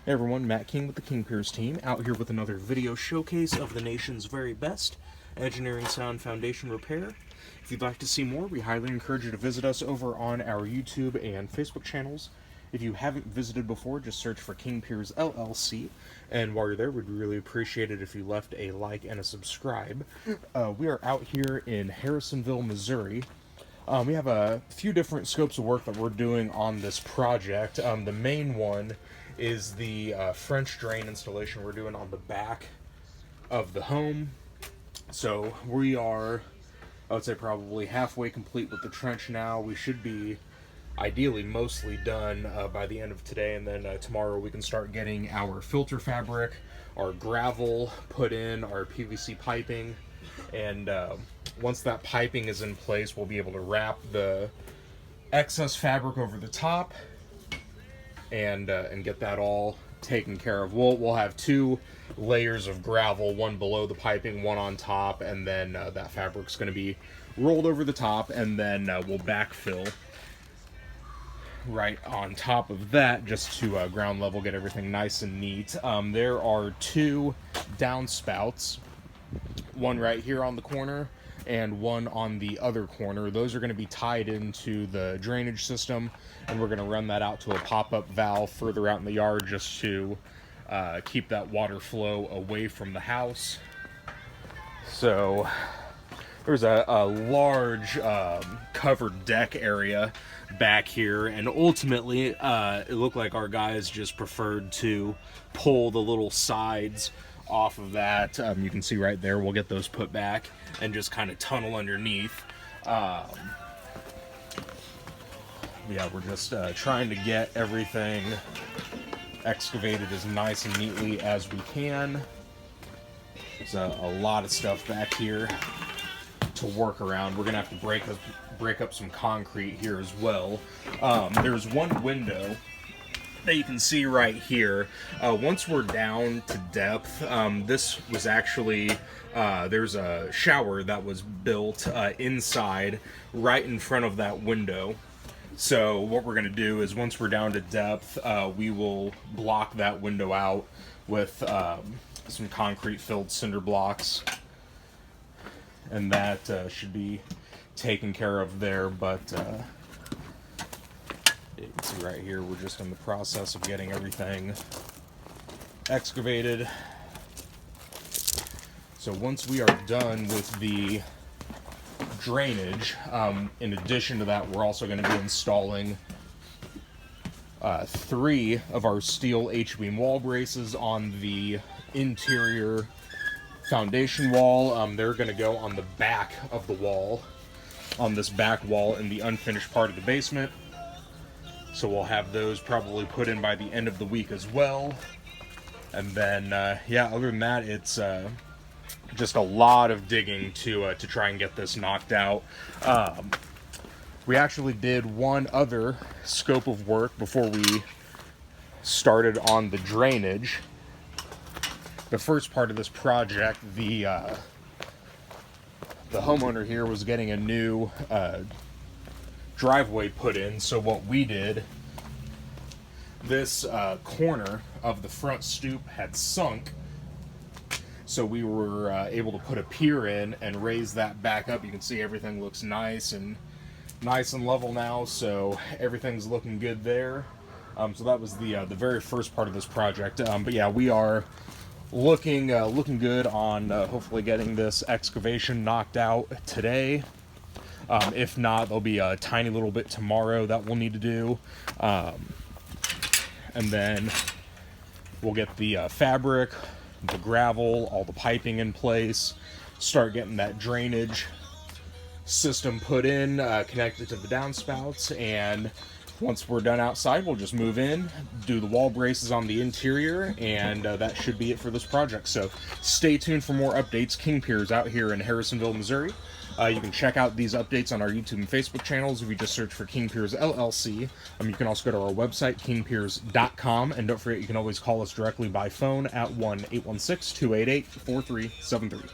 Hey everyone, Matt King with the King Piers team, out here with another video showcase of the nation's very best engineering sound foundation repair. If you'd like to see more, we highly encourage you to visit us over on our YouTube and Facebook channels. If you haven't visited before, just search for King Piers LLC, and while you're there, we'd really appreciate it if you left a like and a subscribe. We are out here in Harrisonville, Missouri. We have a few different scopes of work that we're doing on this project. The main one is the French drain installation we're doing on the back of the home. So we are, I would say, probably halfway complete with the trench now. We should be ideally mostly done by the end of today, and then tomorrow we can start getting our filter fabric, our gravel put in, our PVC piping, and once that piping is in place, we'll be able to wrap the excess fabric over the top and get that all taken care of. We'll have two layers of gravel, one below the piping, one on top, and then that fabric's going to be rolled over the top, and then we'll backfill right on top of that just to ground level, get everything nice and neat. There are two downspouts, one right here on the corner and one on the other corner. Those are going to be tied into the drainage system, and we're going to run that out to a pop-up valve further out in the yard just to keep that water flow away from the house. So there's a large covered deck area back here, and ultimately it looked like our guys just preferred to pull the little sides off of that. You can see right there, we'll get those put back and just kind of tunnel underneath. Yeah, we're just trying to get everything excavated as nice and neatly as we can. There's a lot of stuff back here to work around. We're gonna have to break up some concrete here as well. There's one window that you can see right here. Once we're down to depth, this was actually, there's a shower that was built inside right in front of that window. So what we're going to do is once we're down to depth, we will block that window out with some concrete filled cinder blocks, and that should be taken care of there. But you can see right here, we're just in the process of getting everything excavated. So once we are done with the drainage, in addition to that, we're also going to be installing 3 of our steel H-beam wall braces on the interior foundation wall. They're going to go on the back of the wall, on this back wall in the unfinished part of the basement. So we'll have those probably put in by the end of the week as well. And then, yeah, other than that, it's just a lot of digging to try and get this knocked out. We actually did one other scope of work before we started on the drainage. The first part of this project, the homeowner here was getting a new driveway put in. So what we did, this corner of the front stoop had sunk, so we were able to put a pier in and raise that back up. You can see everything looks nice and level now, so everything's looking good there. So that was the very first part of this project. But yeah, we are looking good on hopefully getting this excavation knocked out today. If not, there'll be a tiny little bit tomorrow that we'll need to do. And then we'll get the fabric, the gravel, all the piping in place, start getting that drainage system put in, connected to the downspouts, and once we're done outside, we'll just move in, do the wall braces on the interior, and that should be it for this project. So stay tuned for more updates. King Piers out here in Harrisonville, Missouri. You can check out these updates on our YouTube and Facebook channels if you just search for King Piers LLC. You can also go to our website, kingpiers.com, and don't forget you can always call us directly by phone at 1-816-288-4373.